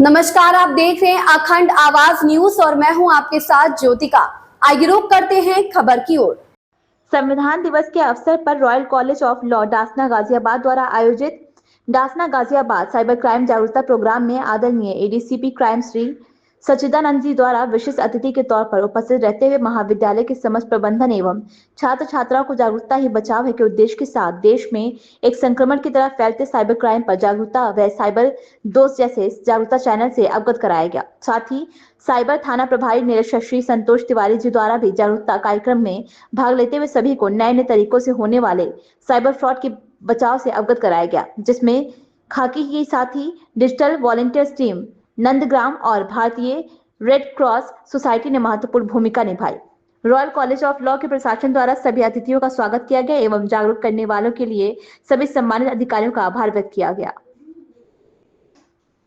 नमस्कार, आप देख रहे हैं अखंड आवाज न्यूज और मैं हूं आपके साथ ज्योतिका। आइए रुक करते हैं खबर की ओर। संविधान दिवस के अवसर पर royal college of law Dasna Ghaziabad द्वारा आयोजित डासना गाजियाबाद साइबर क्राइम जागरूकता प्रोग्राम में आदरणीय एडीसीपी क्राइम श्री सच्चिदानंद जी द्वारा विशिष्ट अतिथि के तौर पर उपस्थित रहते हुए महाविद्यालय के समस्त प्रबंधन एवं छात्र छात्राओं को जागरूकता ही बचाव है के उद्देश्य के साथ देश में एक संक्रमण की तरह फैलते साइबर क्राइम पर जागरूकता व साइबर दोस्त जैसे जागरूकता चैनल से अवगत कराया गया। साथ ही साइबर थाना प्रभारी निरीक्षक श्री संतोष तिवारी जी द्वारा भी जागरूकता कार्यक्रम में भाग लेते हुए सभी को नए नए तरीकों से होने वाले साइबर फ्रॉड के बचाव से अवगत कराया गया, जिसमें खाकी के साथ ही डिजिटल वॉलंटियर्स टीम नंदग्राम और भारतीय रेड क्रॉस सोसाइटी ने महत्वपूर्ण भूमिका निभाई। रॉयल कॉलेज ऑफ लॉ के प्रशासन द्वारा सभी अतिथियों का स्वागत किया गया एवं जागरूक करने वालों के लिए सभी सम्मानित अधिकारियों का आभार व्यक्त किया गया।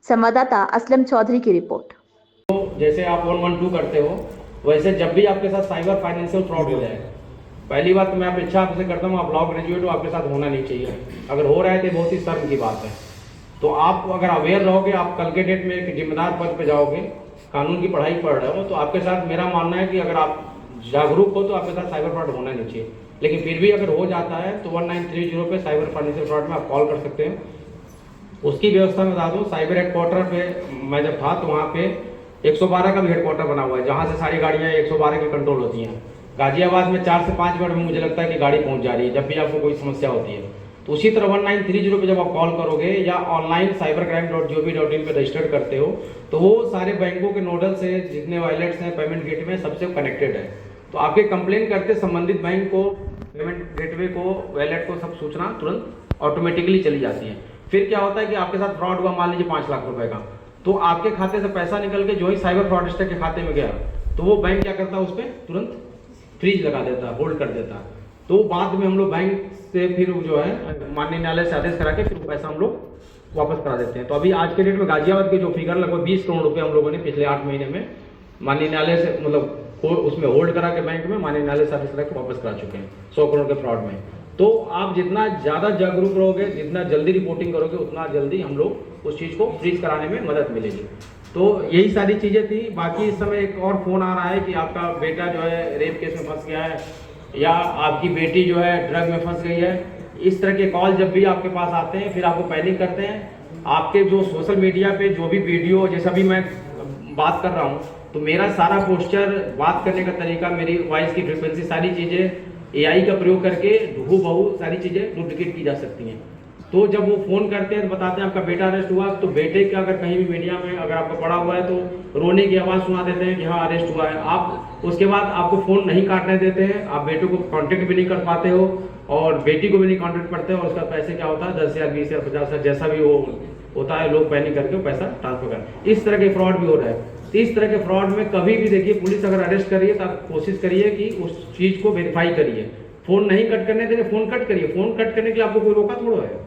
संवाददाता असलम चौधरी की रिपोर्ट। तो जैसे आप 112 करते हो वैसे जब भी आपके साथ साइबर फाइनेंशियल फ्रॉड हो जाए, पहली बात तो मैं अपेक्षा आपसे करता हूँ, आप लॉ ग्रेजुएट हो, आपके साथ होना नहीं चाहिए। अगर हो रहा है तो बहुत ही शर्म की बात है। तो आप अगर अवेयर रहोगे, आप कल के डेट में एक जिम्मेदार पद पे जाओगे, कानून की पढ़ाई पढ़ रहे हो, तो आपके साथ मेरा मानना है कि अगर आप जागरूक हो तो आपके साथ साइबर फ्रॉड होना नहीं चाहिए। लेकिन फिर भी अगर हो जाता है तो 1930 पे साइबर फाइनेंशियल फ्रॉड में आप कॉल कर सकते हैं। उसकी व्यवस्था में बता दूँ, साइबर हेडक्वार्टर पे मैं जब था तो वहाँ पे 112 का भी हेडक्वार्टर बना हुआ है, जहाँ से सारी गाड़ियाँ 112 की कंट्रोल होती हैं। गाजियाबाद में 4 से 5 मिनट में मुझे लगता है कि गाड़ी पहुँच जा रही है जब भी आपको कोई समस्या होती है। तो उसी तरह 1930 पे जब आप कॉल करोगे या ऑनलाइन cybercrime.gov.in पे रजिस्टर करते हो तो वो सारे बैंकों के नोडल से जितने वायलेट्स हैं पेमेंट गेटवे सबसे कनेक्टेड है। तो आपके कंप्लेन करते संबंधित बैंक को, पेमेंट गेटवे को, वैलेट को सब सूचना तुरंत ऑटोमेटिकली चली जाती है। फिर क्या होता है कि आपके साथ फ्रॉड हुआ, मान लीजिए 5 लाख रुपए का, तो आपके खाते से पैसा निकल के जो ही साइबर फ्रॉडस्टर के खाते में गया तो वो बैंक क्या करता है, उस पर तुरंत फ्रीज लगा देता है, होल्ड कर देता है। तो बाद में हम लोग बैंक से फिर जो है माननीय न्यायालय से आदेश करा के फिर पैसा हम लोग वापस करा देते हैं। तो अभी आज के डेट में गाजियाबाद के जो फिगर लगभग 20 करोड़ रुपए हम लोगों ने पिछले 8 महीने में माननीय न्यायालय से मतलब उसमें होल्ड करा के बैंक में माननीय न्यायालय से आदेश करा के वापस करा चुके हैं 100 करोड़ के फ्रॉड में। तो आप जितना ज़्यादा जागरूक रहोगे, जितना जल्दी रिपोर्टिंग करोगे, उतना जल्दी हम लोग उस चीज़ को फ्रीज कराने में मदद मिलेगी। तो यही सारी चीज़ें थी। बाकी इस समय एक और फ़ोन आ रहा है कि आपका बेटा जो है रेप केस में फंस गया है या आपकी बेटी जो है ड्रग में फंस गई है। इस तरह के कॉल जब भी आपके पास आते हैं फिर आपको पैनिक करते हैं। आपके जो सोशल मीडिया पे जो भी वीडियो, जैसा भी मैं बात कर रहा हूँ, तो मेरा सारा पोस्चर, बात करने का तरीका, मेरी वॉइस की फ्रिक्वेंसी, सारी चीज़ें AI का प्रयोग करके हूबहू सारी चीज़ें डुप्लीकेट की जा सकती हैं। तो जब वो फ़ोन करते हैं तो बताते हैं आपका बेटा अरेस्ट हुआ, तो बेटे का अगर कहीं भी मीडिया में अगर आपका पड़ा हुआ है तो रोने की आवाज़ सुना देते हैं कि हाँ अरेस्ट हुआ है। आप उसके बाद आपको फ़ोन नहीं काटने देते हैं, आप बेटे को कांटेक्ट भी नहीं कर पाते हो और बेटी को भी नहीं कांटेक्ट करते हो। और उसका पैसे क्या होता है 10,000, 20,000, 50,000 जैसा भी वो होता है, लोग पैनिक करके पैसा ट्रांसफर कर, इस तरह के फ्रॉड भी हो रहा है। तो इस तरह के फ्रॉड में कभी भी देखिए, पुलिस अगर अरेस्ट करिए तो आप कोशिश करिए कि उस चीज़ को वेरीफाई करिए। फ़ोन नहीं कट करने देंगे, फ़ोन कट करिए। फ़ोन कट करने के लिए आपको कोई रोका थोड़ा है।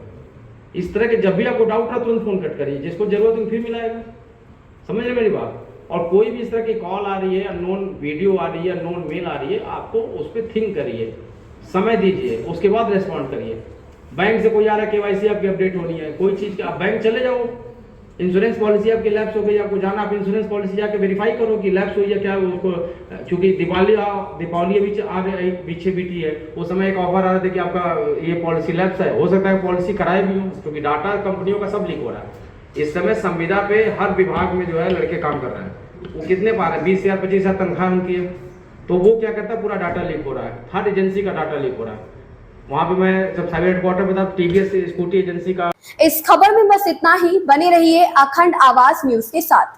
इस तरह के जब भी आपको डाउट रहा तुरंत फ़ोन कट करिए, जिसको जरूरत है फिर मिलाएगा। समझ रहे मेरी बात? और कोई भी इस तरह की कॉल आ रही है, अननोन वीडियो आ रही है, अननोन मेल आ रही है, आपको उस पर थिंक करिए, समय दीजिए, उसके बाद रेस्पॉन्ड करिए। बैंक से कोई आ रहा है, KYC आपकी अपडेट होनी है, कोई चीज़ का, आप बैंक चले जाओ, इंश्योरेंस पॉलिसी आपकी लैप्स हो गई, आपको जाना, आप इंश्योरेंस पॉलिसी जाके वेरीफाई करो कि लैप्स हुई है क्या। उसको चूंकि दीपावली बीच आ गई, पीछे बीती है, उस समय एक ऑफर आ रहा था कि आपका ये पॉलिसी लैप्स है, हो सकता है पॉलिसी कराए भी हो, क्योंकि डाटा कंपनियों का सब लीक हो रहा है। इस समय संविदा पे हर विभाग में जो है लड़के काम कर रहे हैं, वो कितने पा रहे हैं, 20,000 25,000 तनख्वाह उनकी है। तो वो क्या करता है, पूरा डाटा लीक हो रहा है, हर एजेंसी का डाटा लीक हो रहा है। वहाँ पे मैं जब साइबर हेडक्वार्टर पे था, TVS स्कूटी एजेंसी का। इस खबर में बस इतना ही। बने रहिए अखंड आवाज न्यूज के साथ।